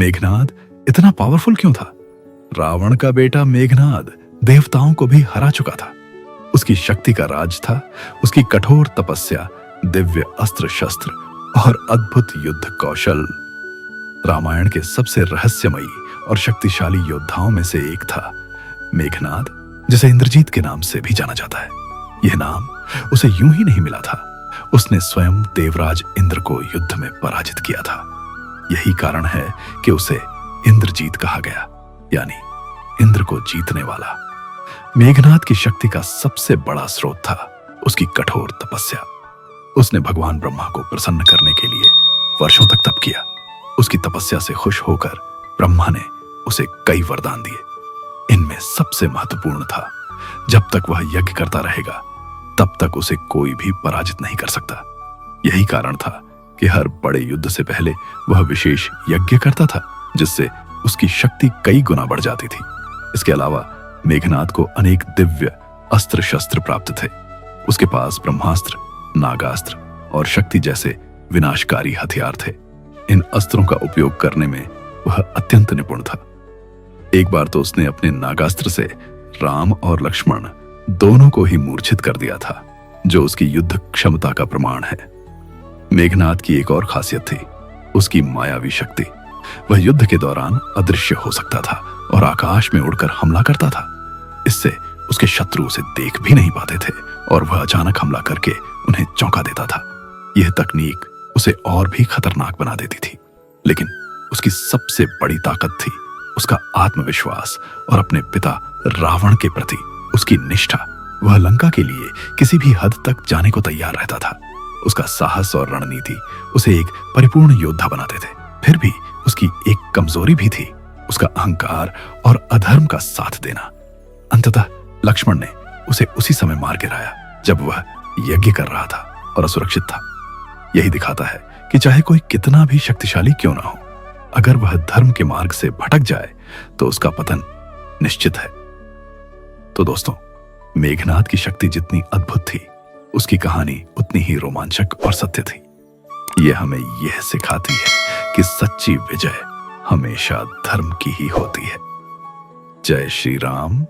मेघनाद इतना पावरफुल क्यों था? रावण का बेटा मेघनाद देवताओं को भी हरा चुका था। उसकी शक्ति का राज था उसकी कठोर तपस्या, दिव्य अस्त्र शस्त्र और अद्भुत युद्ध कौशल। रामायण के सबसे रहस्यमयी और शक्तिशाली योद्धाओं में से एक था मेघनाद, जिसे इंद्रजीत के नाम से भी जाना जाता है। यह नाम उसे यूं ही नहीं मिला था, उसने स्वयं देवराज इंद्र को युद्ध में पराजित किया था। यही कारण है कि उसे इंद्रजीत कहा गया, यानी इंद्र को जीतने वाला। मेघनाद की शक्ति का सबसे बड़ा स्रोत था उसकी कठोर तपस्या। उसने भगवान ब्रह्मा को प्रसन्न करने के लिए वर्षों तक तप किया। उसकी तपस्या से खुश होकर ब्रह्मा ने उसे कई वरदान दिए। इनमें सबसे महत्वपूर्ण था, जब तक वह यज्ञ करता रहेगा तब तक उसे कोई भी पराजित नहीं कर सकता। यही कारण था कि हर बड़े युद्ध से पहले वह विशेष यज्ञ करता था, जिससे उसकी शक्ति कई गुना बढ़ जाती थी। इसके अलावा मेघनाद को अनेक दिव्य अस्त्र शस्त्र प्राप्त थे। उसके पास ब्रह्मास्त्र, नागास्त्र और शक्ति जैसे विनाशकारी हथियार थे। इन अस्त्रों का उपयोग करने में वह अत्यंत निपुण था। एक बार तो उसने अपने नागास्त्र से राम और लक्ष्मण दोनों को ही मूर्छित कर दिया था, जो उसकी युद्ध क्षमता का प्रमाण है। मेघनाद की एक और खासियत थी उसकी मायावी शक्ति। वह युद्ध के दौरान अदृश्य हो सकता था और आकाश में उड़कर हमला करता था। इससे उसके शत्रु उसे देख भी नहीं पाते थे और वह अचानक हमला करके उन्हें चौंका देता था। यह तकनीक उसे और भी खतरनाक बना देती थी, लेकिन उसकी सबसे बड़ी ताकत थी उसका आत्मविश्वास और अपने पिता रावण के प्रति उसकी निष्ठा। वह लंका के लिए किसी भी हद तक जाने को तैयार रहता था। उसका साहस और रणनीति उसे एक परिपूर्ण योद्धा बनाते थे। फिर भी उसकी एक कमजोरी भी थी, उसका अहंकार और अधर्म का साथ देना। अंततः लक्ष्मण ने उसे उसी समय मार गिराया जब वह यज्ञ कर रहा था और असुरक्षित था। यही दिखाता है कि चाहे कोई कितना भी शक्तिशाली क्यों ना हो, अगर वह धर्म के मार्ग से भटक जाए तो उसका पतन निश्चित है। तो दोस्तों, मेघनाद की शक्ति जितनी अद्भुत थी, उसकी कहानी उतनी ही रोमांचक और सत्य थी। यह हमें यह सिखाती है कि सच्ची विजय हमेशा धर्म की ही होती है। जय श्री राम।